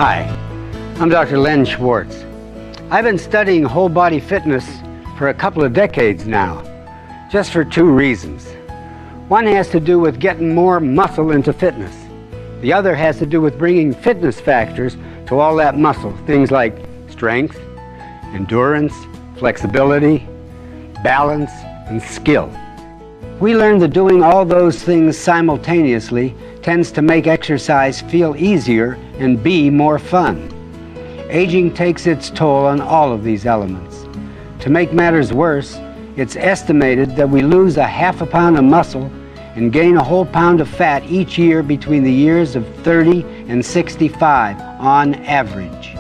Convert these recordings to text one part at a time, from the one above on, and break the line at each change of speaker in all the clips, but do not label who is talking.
Hi, I'm Dr. Len Schwartz. I've been studying whole body fitness for a couple of decades now, just for two reasons. One has to do with getting more muscle into fitness. The other has to do with bringing fitness factors to all that muscle, things like strength, endurance, flexibility, balance, and skill. We learned that doing all those things simultaneously tends to make exercise feel easier and be more fun. Aging takes its toll on all of these elements. To make matters worse, it's estimated that we lose a half a pound of muscle and gain a whole pound of fat each year between the years of 30 and 65 on average.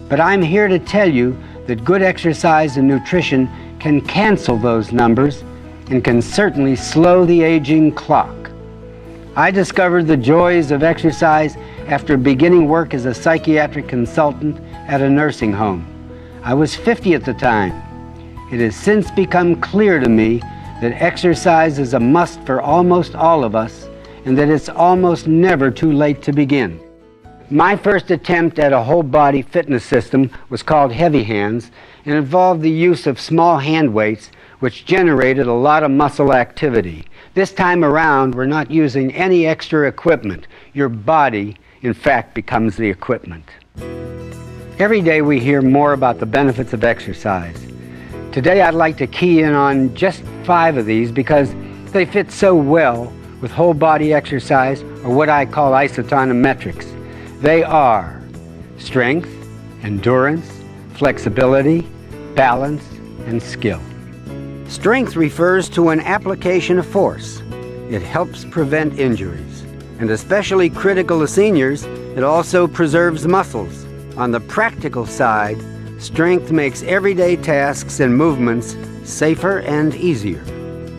But I'm here to tell you that good exercise and nutrition can cancel those numbers and can certainly slow the aging clock. I discovered the joys of exercise after beginning work as a psychiatric consultant at a nursing home. I was 50 at the time. It has since become clear to me that exercise is a must for almost all of us, and that it's almost never too late to begin. My first attempt at a whole body fitness system was called Heavy Hands and involved the use of small hand weights, which generated a lot of muscle activity. This time around, we're not using any extra equipment. Your body, in fact, becomes the equipment. Every day we hear more about the benefits of exercise. Today I'd like to key in on just 5 of these because they fit so well with whole body exercise, or what I call isotonometrics. They are strength, endurance, flexibility, balance, and skill. Strength refers to an application of force. It helps prevent injuries. And especially critical to seniors, it also preserves muscles. On the practical side, strength makes everyday tasks and movements safer and easier.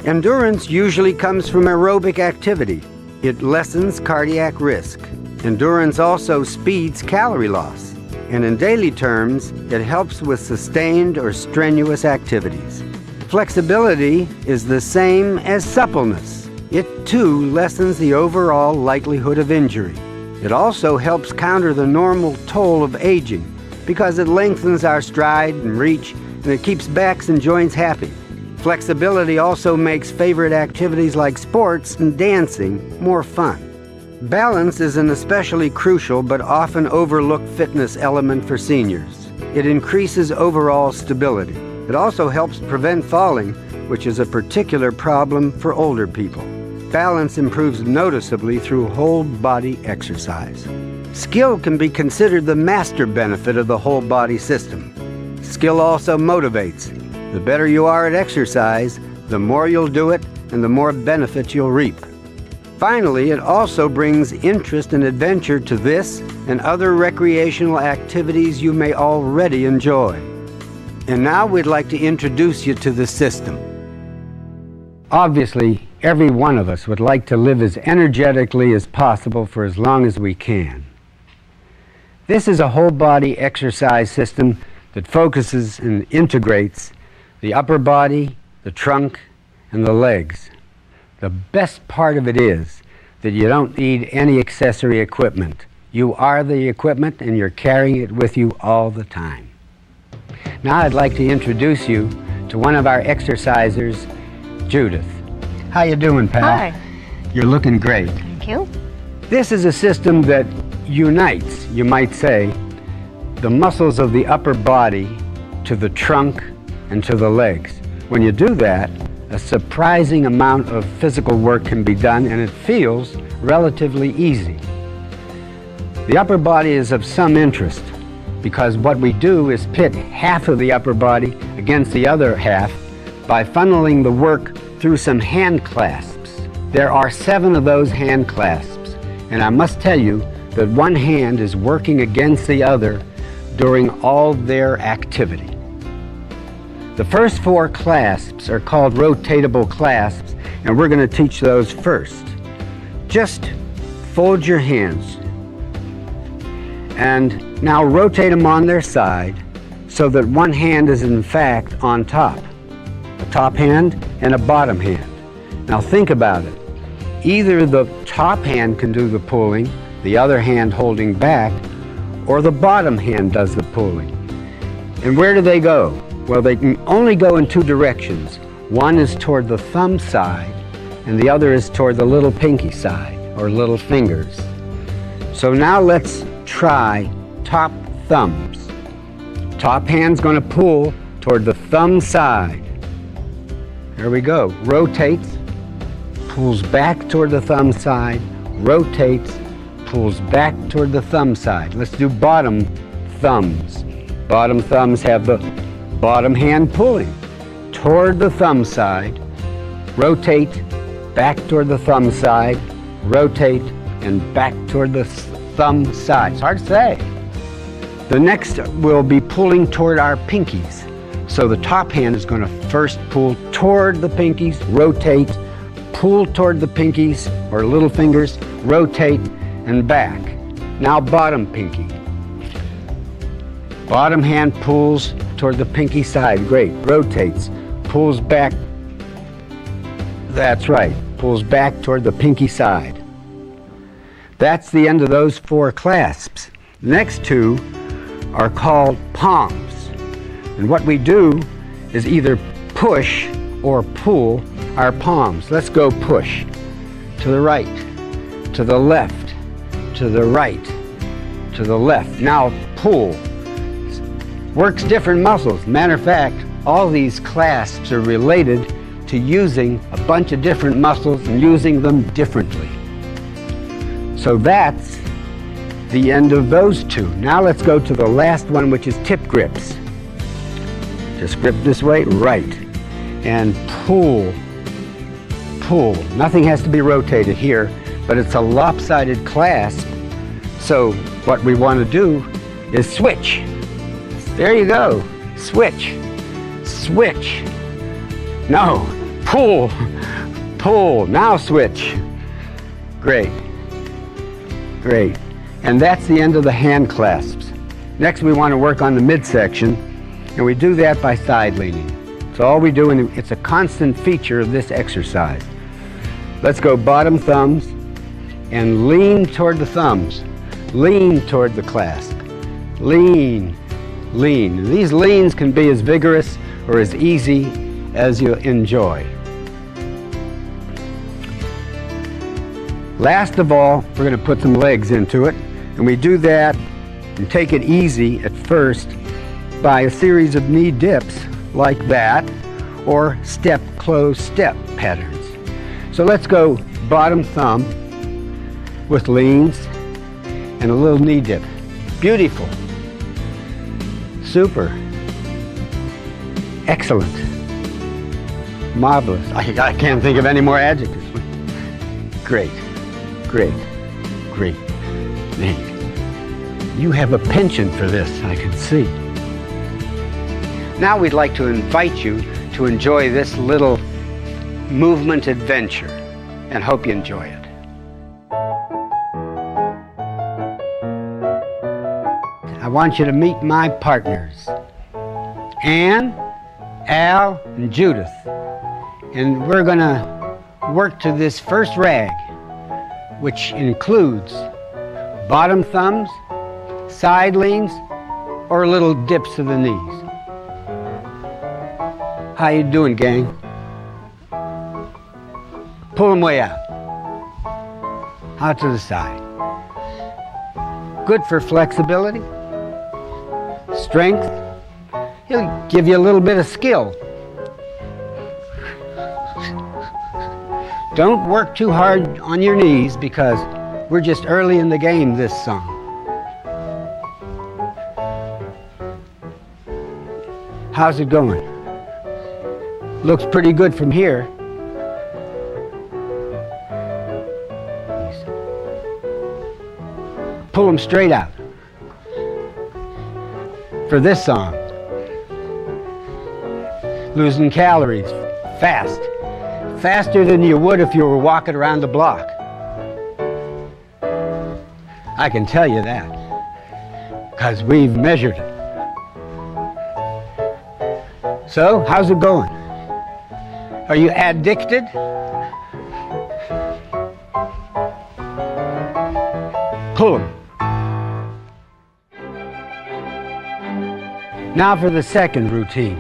Endurance usually comes from aerobic activity. It lessens cardiac risk. Endurance also speeds calorie loss. And in daily terms, it helps with sustained or strenuous activities. Flexibility is the same as suppleness. It too lessens the overall likelihood of injury. It also helps counter the normal toll of aging because it lengthens our stride and reach, and it keeps backs and joints happy. Flexibility also makes favorite activities like sports and dancing more fun. Balance is an especially crucial but often overlooked fitness element for seniors. It increases overall stability. It also helps prevent falling, which is a particular problem for older people. Balance improves noticeably through whole body exercise. Skill can be considered the master benefit of the whole body system. Skill also motivates. The better you are at exercise, the more you'll do it and the more benefits you'll reap. Finally, it also brings interest and adventure to this and other recreational activities you may already enjoy. And now we'd like to introduce you to the system. Obviously, every one of us would like to live as energetically as possible for as long as we can. This is a whole body exercise system that focuses and integrates the upper body, the trunk, and the legs. The best part of it is that you don't need any accessory equipment. You are the equipment and you're carrying it with you all the time. Now I'd like to introduce you to one of our exercisers, Judith. How you doing, pal?
Hi.
You're looking great.
Thank you.
This is a system that unites, you might say, the muscles of the upper body to the trunk and to the legs. When you do that, a surprising amount of physical work can be done, and it feels relatively easy. The upper body is of some interest because what we do is pit half of the upper body against the other half by funneling the work through some hand clasps. There are 7 of those hand clasps, and I must tell you that one hand is working against the other during all their activity. The first 4 clasps are called rotatable clasps, and we're going to teach those first. Just fold your hands and now rotate them on their side so that one hand is in fact on top. A top hand and a bottom hand. Now think about it. Either the top hand can do the pulling, the other hand holding back, or the bottom hand does the pulling. And where do they go? Well, they can only go in two directions. One is toward the thumb side, and the other is toward the little pinky side, or little fingers. So now let's try top thumbs. Top hand's going to pull toward the thumb side. There we go. Rotates, pulls back toward the thumb side, rotates, pulls back toward the thumb side. Let's do bottom thumbs. Bottom thumbs have the bottom hand pulling toward the thumb side, rotate, back toward the thumb side, rotate, and back toward the thumb side. It's hard to say. The next will be pulling toward our pinkies. So the top hand is going to first pull toward the pinkies, rotate, pull toward the pinkies or little fingers, rotate, and back. Now bottom pinky. Bottom hand pulls toward the pinky side. Great. Rotates, pulls back. That's right. Pulls back toward the pinky side. That's the end of those four clasps. The next two are called palms. And what we do is either push or pull our palms. Let's go push. To the right, to the left, to the right, to the left. Now pull. Works different muscles. Matter of fact, all these clasps are related to using a bunch of different muscles and using them differently. So that's the end of those two. Now let's go to the last one, which is tip grips. Just grip this way, right, and pull, pull. Nothing has to be rotated here, but it's a lopsided clasp. So what we want to do is switch. There you go, switch, switch. No, pull, pull, now switch. Great, great. And that's the end of the hand clasps. Next we want to work on the midsection, and we do that by side leaning. So all we do, and it's a constant feature of this exercise. Let's go bottom thumbs and lean toward the thumbs. Lean toward the clasp. Lean, lean. These leans can be as vigorous or as easy as you enjoy. Last of all, we're going to put some legs into it, and we do that and take it easy at first by a series of knee dips like that, or step, close, step patterns. So let's go bottom thumb with leans and a little knee dip. Beautiful. Super. Excellent. Marvelous. I can't think of any more adjectives. Great. Great. Great. Man, you have a penchant for this, I can see. Now we'd like to invite you to enjoy this little movement adventure, and hope you enjoy it. I want you to meet my partners, Ann, Al, and Judith. And we're going to work to this first rag, which includes bottom thumbs, side leans, or little dips to the knees. How you doing, gang? Pull them way out. Out to the side. Good for flexibility, strength. He'll give you a little bit of skill. Don't work too hard on your knees because we're just early in the game this song. How's it going? Looks pretty good from here. Pull them straight out for this song. Losing calories fast. Faster than you would if you were walking around the block. I can tell you that, because we've measured it. So, how's it going? Are you addicted? Pull them. Now for the second routine.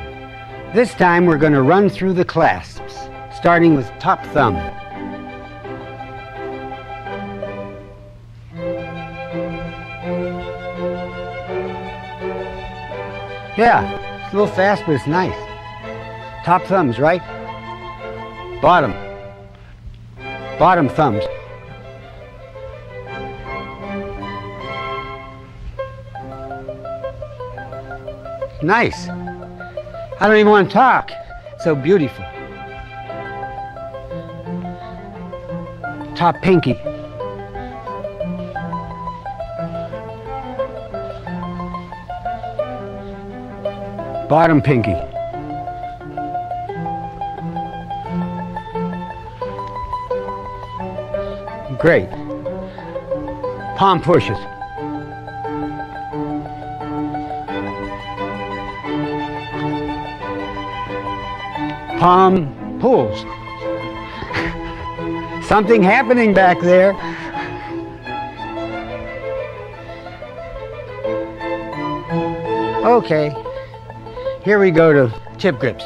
This time we're going to run through the clasps, starting with top thumb. Yeah, it's a little fast, but it's nice. Top thumbs, right? Bottom. Bottom thumbs. Nice. I don't even want to talk. It's so beautiful. Top pinky. Bottom pinky. Great. Palm pushes. Palm pulls. Something happening back there. Okay, here we go to tip grips.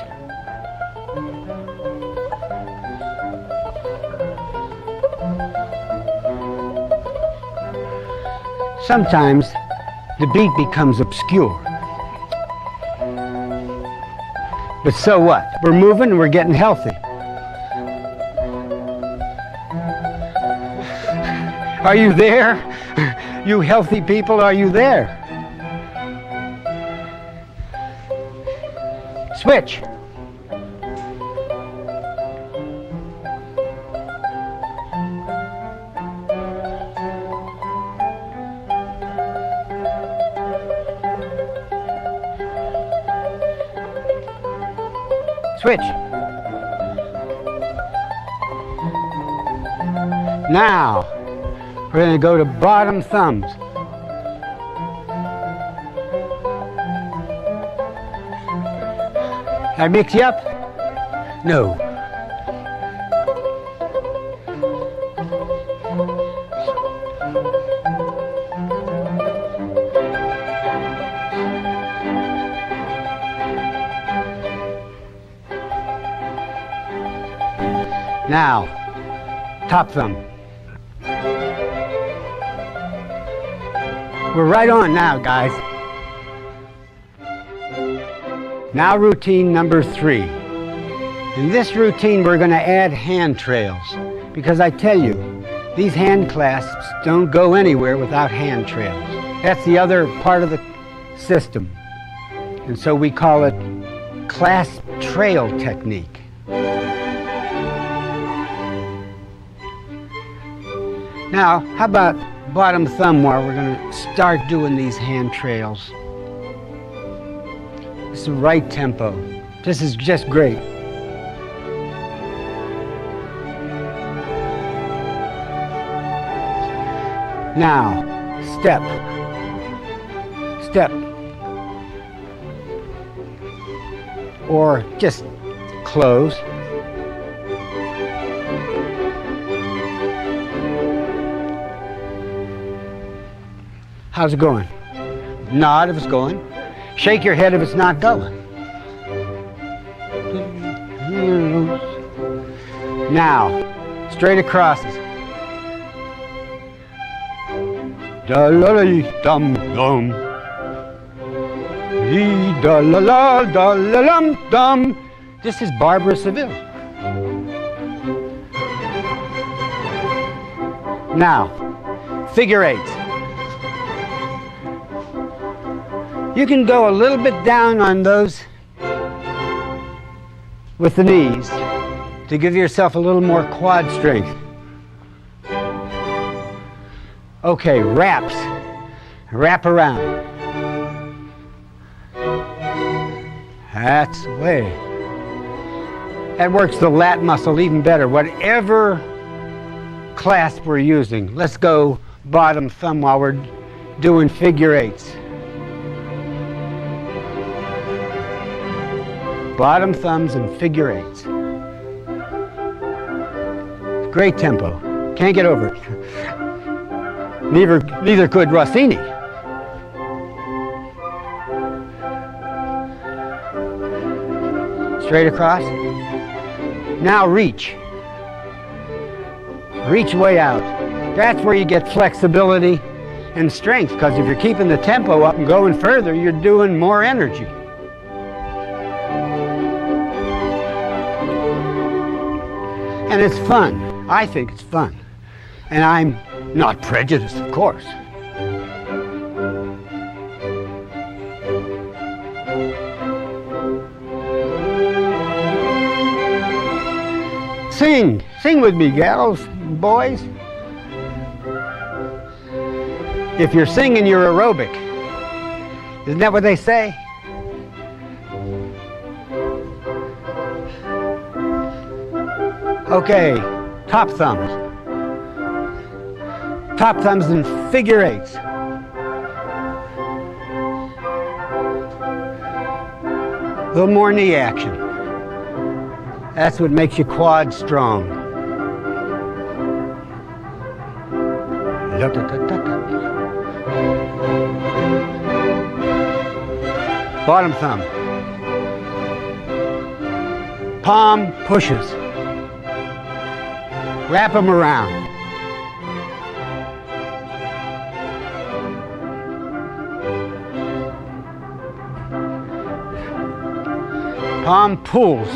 Sometimes the beat becomes obscure. But so what? We're moving and we're getting healthy. Are you there? You healthy people, are you there? Switch. Switch. Now, we're going to go to bottom thumbs. Did I mix you up? No. Now, top thumb. We're right on now, guys. Now routine number 3. In this routine, we're going to add hand trails, because I tell you, these hand clasps don't go anywhere without hand trails. That's the other part of the system. And so we call it clasp trail technique. Now, how about bottom thumb while we're going to start doing these hand trails? It's the right tempo. This is just great. Now, step, step, or just close. How's it going? Nod if it's going. Shake your head if it's not going. Now, straight acrosses. Da-la-dee-dum-dum. Dee-da-la-la-da-la-lum-dum. This is Barbara Seville. Now, figure eights. You can go a little bit down on those with the knees to give yourself a little more quad strength. Okay, wraps. Wrap around. That's the way. That works the lat muscle even better. Whatever clasp we're using, let's go bottom thumb while we're doing figure eights. Bottom thumbs and figure eights. Great tempo. Can't get over it. Neither could Rossini. Straight across. Now reach. Reach way out. That's where you get flexibility and strength, because if you're keeping the tempo up and going further, you're doing more energy. And it's fun. I think it's fun. And I'm not prejudiced, of course. Sing. Sing with me, gals, boys. If you're singing, you're aerobic. Isn't that what they say? Okay, top thumbs. Top thumbs and figure eights. A little more knee action. That's what makes your quad strong. Bottom thumb. Palm pushes. Wrap them around. Palm pulls.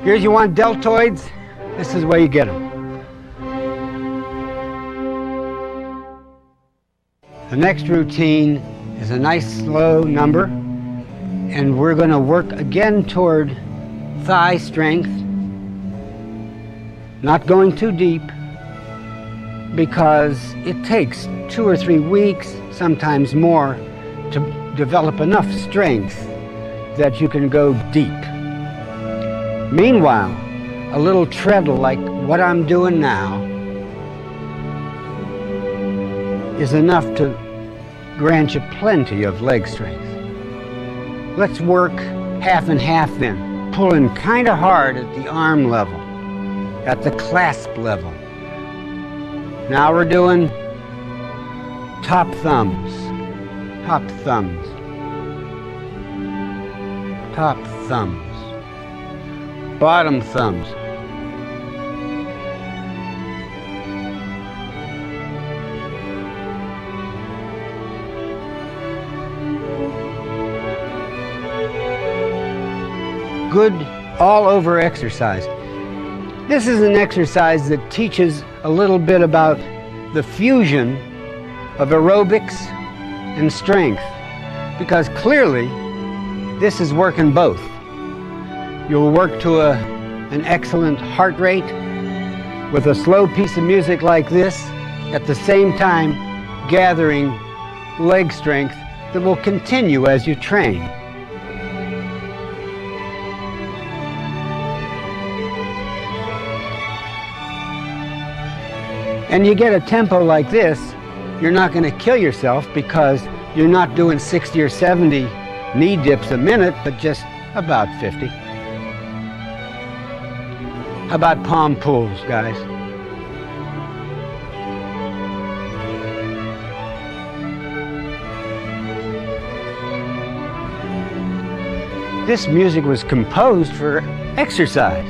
Here's you want deltoids. This is where you get them. The next routine is a nice slow number, and we're going to work again toward thigh strength. Not going too deep, because it takes 2 or 3 weeks, sometimes more, to develop enough strength that you can go deep. Meanwhile, a little treadle like what I'm doing now is enough to grant you plenty of leg strength. Let's work half and half then, pulling kind of hard at the arm level, at the clasp level. Now we're doing top thumbs, top thumbs, top thumbs, bottom thumbs. Good all-over exercise. This is an exercise that teaches a little bit about the fusion of aerobics and strength, because clearly this is working both. You'll work to an excellent heart rate with a slow piece of music like this, at the same time gathering leg strength that will continue as you train. And you get a tempo like this, you're not going to kill yourself, because you're not doing 60 or 70 knee dips a minute, but just about 50. How about palm pulls, guys? This music was composed for exercise.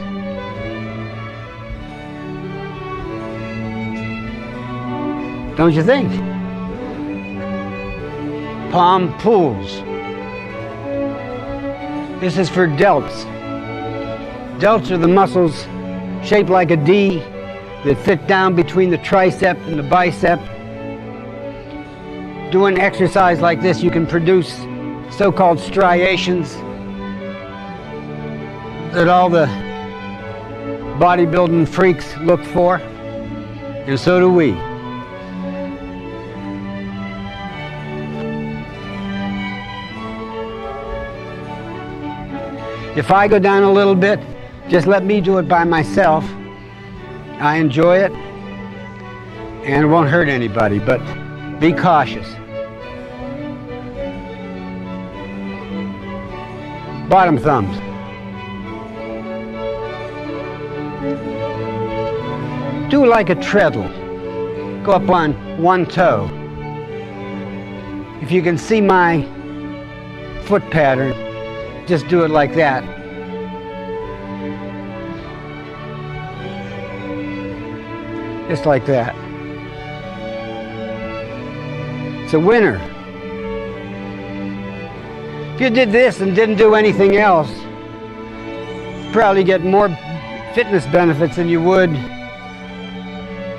Don't you think? Palm pulls. This is for delts. Delts are the muscles shaped like a D that fit down between the tricep and the bicep. Doing exercise like this, you can produce so-called striations that all the bodybuilding freaks look for, and so do we. If I go down a little bit, just let me do it by myself. I enjoy it, and it won't hurt anybody, but be cautious. Bottom thumbs. Do like a treadle. Go up on one toe. If you can see my foot pattern, just do it like that. Just like that. It's a winner. If you did this and didn't do anything else, you'd probably get more fitness benefits than you would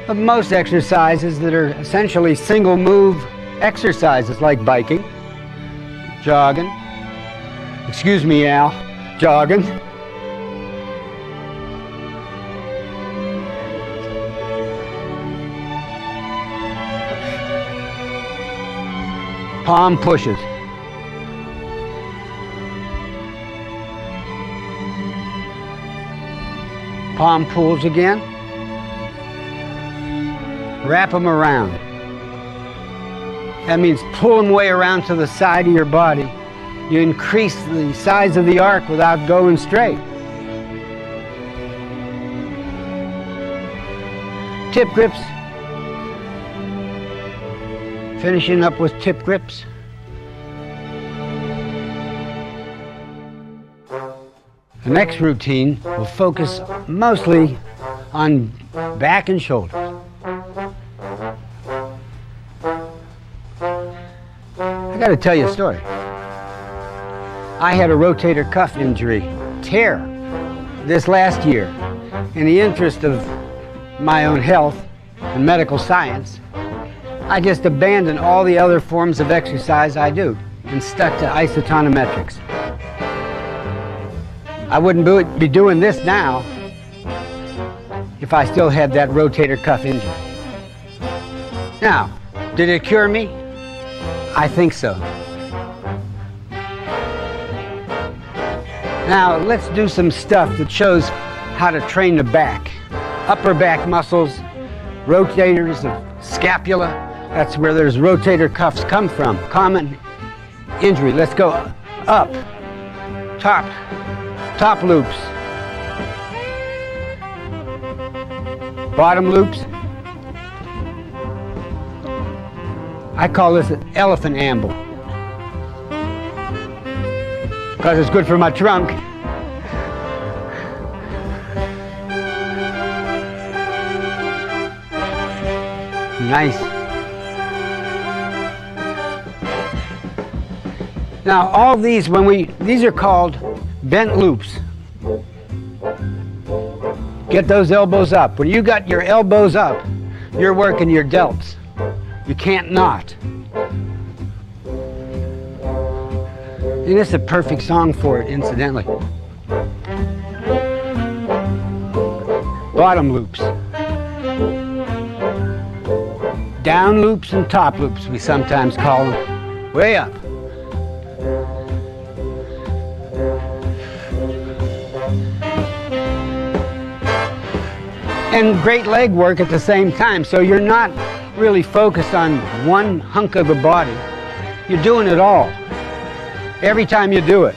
of most exercises that are essentially single move exercises like biking, jogging. Excuse me, Al, jogging. Palm pushes. Palm pulls again. Wrap them around. That means pull them way around to the side of your body. You increase the size of the arc without going straight. Tip grips. Finishing up with tip grips. The next routine will focus mostly on back and shoulders. I got to tell you a story. I had a rotator cuff injury, tear, this last year. In the interest of my own health and medical science, I just abandoned all the other forms of exercise I do and stuck to isotonometrics. I wouldn't be doing this now if I still had that rotator cuff injury. Now, did it cure me? I think so. Now, let's do some stuff that shows how to train the back. Upper back muscles, rotators of scapula. That's where those rotator cuffs come from. Common injury. Let's go up, top loops, bottom loops. I call this an elephant amble because it's good for my trunk. Nice. Now all these, these are called bent loops. Get those elbows up. When you got your elbows up, you're working your delts. You can't not. And this is a perfect song for it, incidentally. Bottom loops. Down loops and top loops, we sometimes call them. Way up. And great leg work at the same time, so you're not really focused on one hunk of the body. You're doing it all, every time you do it.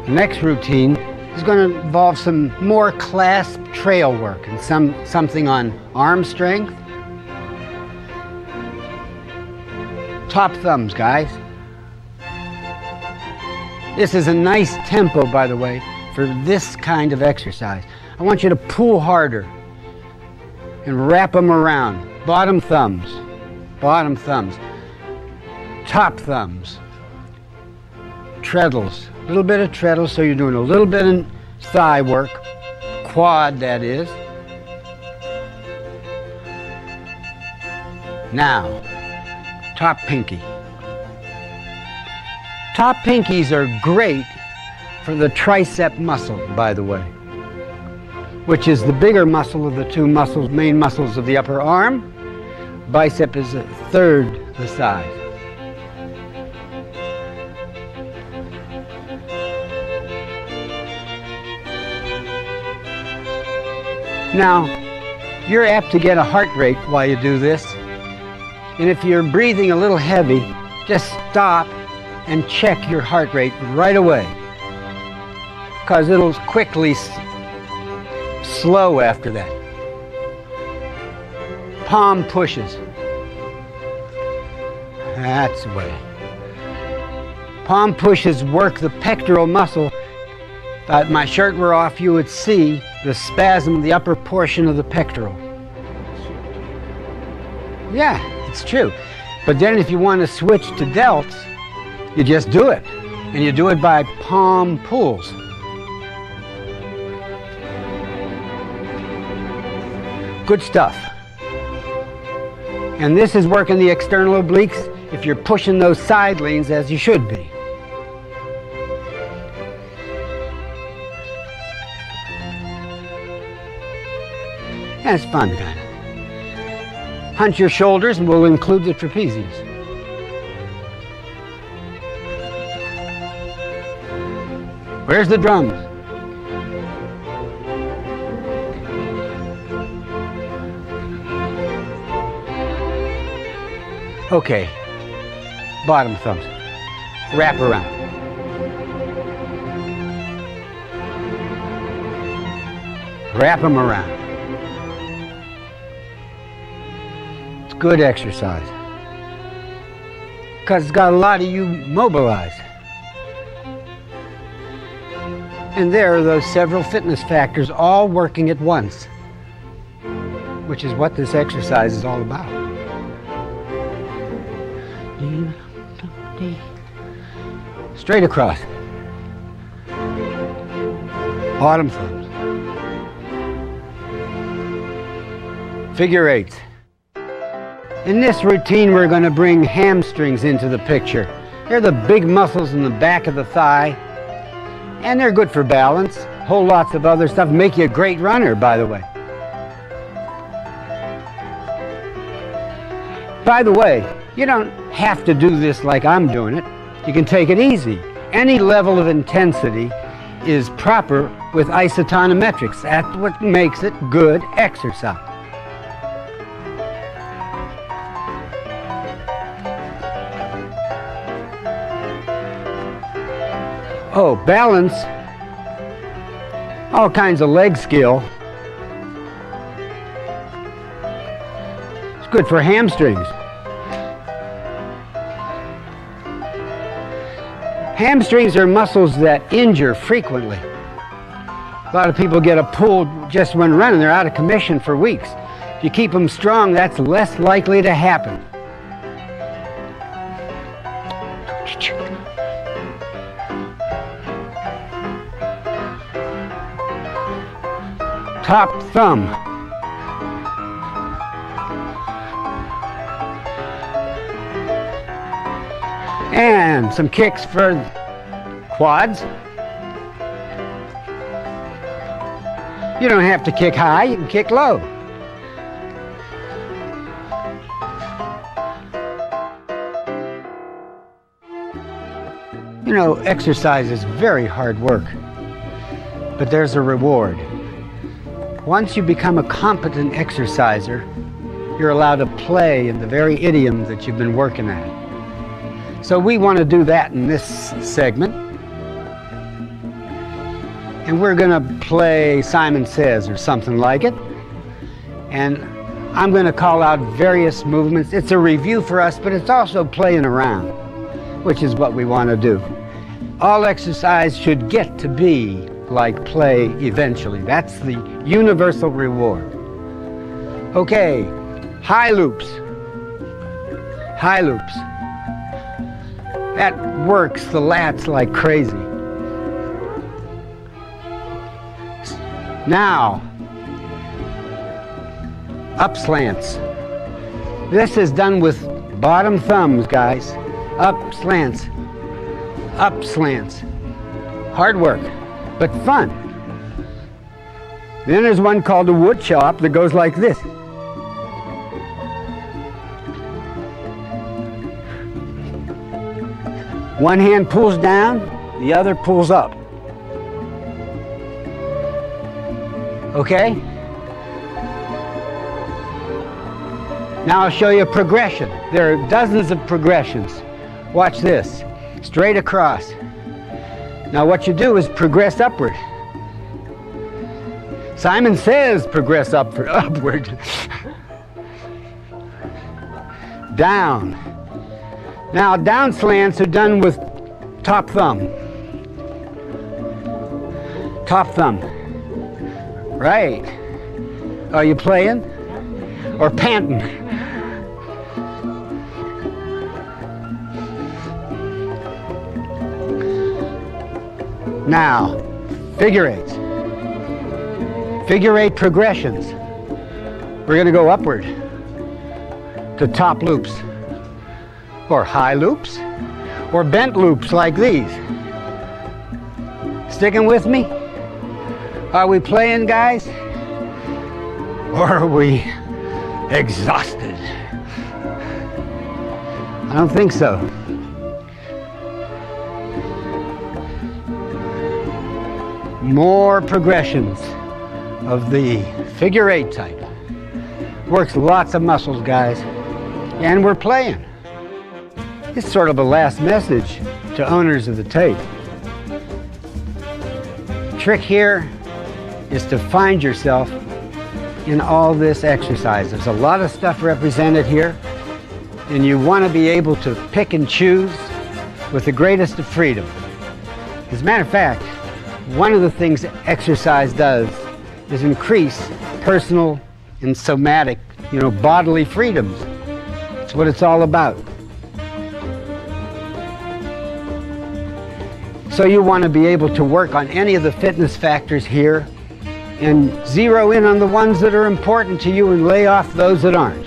The next routine is going to involve some more clasp trail work and something on arm strength. Top thumbs, guys. This is a nice tempo, by the way, for this kind of exercise. I want you to pull harder and wrap them around. Bottom thumbs, top thumbs, treadles, a little bit of treadle, so you're doing a little bit of thigh work, quad that is. Now, top pinky. Top pinkies are great for the tricep muscle, by the way, which is the bigger muscle of the two muscles, main muscles of the upper arm. Bicep is a third the size. Now, you're apt to get a heart rate while you do this. And if you're breathing a little heavy, just stop and check your heart rate right away, because it'll quickly slow after that. Palm pushes. That's the way. Palm pushes work the pectoral muscle. If my shirt were off, you would see the spasm of the upper portion of the pectoral. Yeah, it's true. But then if you want to switch to delts, you just do it. And you do it by palm pulls. Good stuff. And this is working the external obliques if you're pushing those side leans as you should be. That's fun, kind of. Hunch your shoulders and we'll include the trapezius. Where's the drums? Okay, bottom thumbs. Wrap around. Wrap them around. It's good exercise because it's got a lot of you mobilized. And there are those several fitness factors all working at once, which is what this exercise is all about. Straight across. Bottom thumbs. Figure eights. In this routine, we're going to bring hamstrings into the picture. They're the big muscles in the back of the thigh, and they're good for balance. Whole lots of other stuff. Make you a great runner, by the way. By the way, you don't have to do this like I'm doing it. You can take it easy. Any level of intensity is proper with isotonometrics. That's what makes it good exercise. Oh, balance. All kinds of leg skill. It's good for hamstrings. Hamstrings are muscles that injure frequently. A lot of people get a pull just when running. They're out of commission for weeks. If you keep them strong, that's less likely to happen. Top thumb. And some kicks for quads. You don't have to kick high, you can kick low. You know, exercise is very hard work, but there's a reward. Once you become a competent exerciser, you're allowed to play in the very idioms that you've been working at. So we want to do that in this segment. And we're going to play Simon Says or something like it. And I'm going to call out various movements. It's a review for us, but it's also playing around, which is what we want to do. All exercise should get to be like play eventually. That's the universal reward. Okay, high loops. High loops. That works the lats like crazy. Now, up slants. This is done with bottom thumbs, guys. Up slants. Up slants. Hard work, but fun. Then there's one called a wood chop that goes like this. One hand pulls down, the other pulls up. Okay? Now I'll show you a progression. There are dozens of progressions. Watch this. Straight across. Now what you do is progress upward. Simon Says progress upward. Down. Now down slants are done with top thumb. Top thumb. Right. Are you playing? Or panting? Now, figure eights. Figure eight progressions. We're going to go upward to top loops, or high loops, or bent loops like these. Sticking with me? Are we playing, guys? Or are we exhausted? I don't think so. More progressions of the figure eight type. Works lots of muscles, guys. And we're playing. It's sort of a last message to owners of the tape. Trick here is to find yourself in all this exercise. There's a lot of stuff represented here, and you want to be able to pick and choose with the greatest of freedom. As a matter of fact, one of the things exercise does is increase personal and somatic, bodily freedoms. That's what it's all about. So you want to be able to work on any of the fitness factors here and zero in on the ones that are important to you and lay off those that aren't.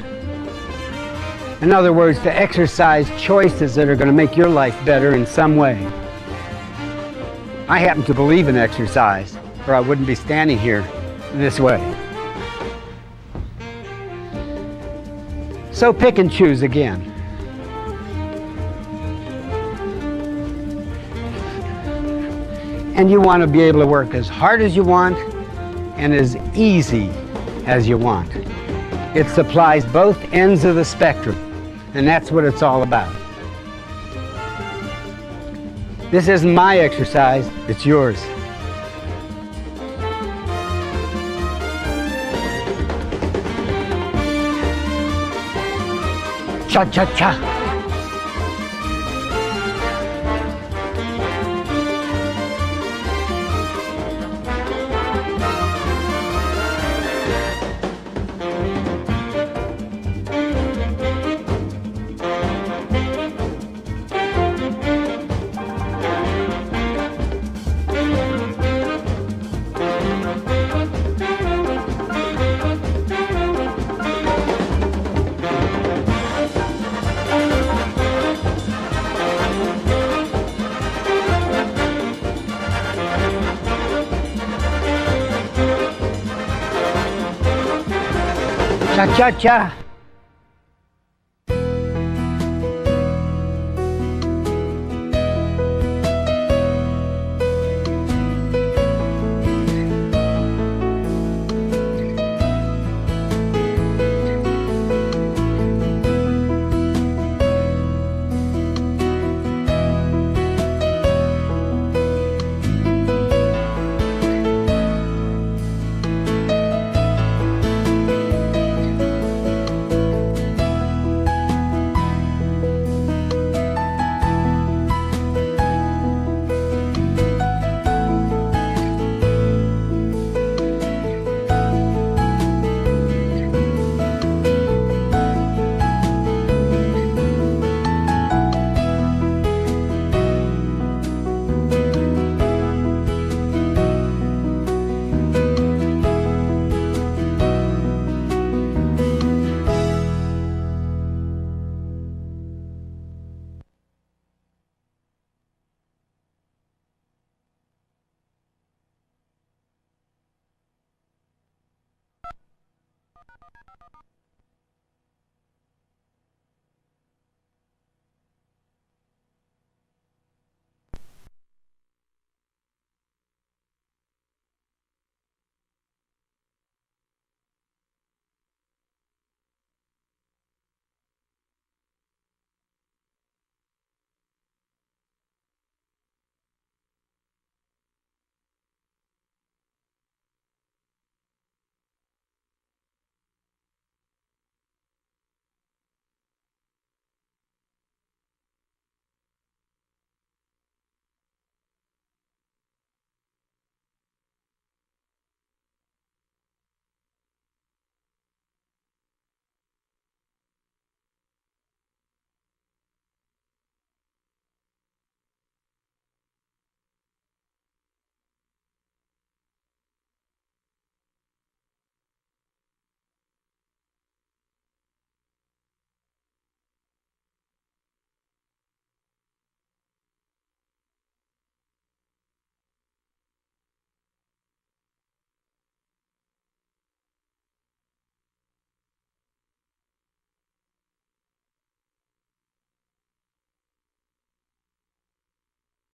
In other words, to exercise choices that are going to make your life better in some way. I happen to believe in exercise, or I wouldn't be standing here this way. So pick and choose again. And you want to be able to work as hard as you want and as easy as you want. It supplies both ends of the spectrum, and that's what it's all about. This isn't my exercise, it's yours. Cha-cha-cha. Cha-cha-cha.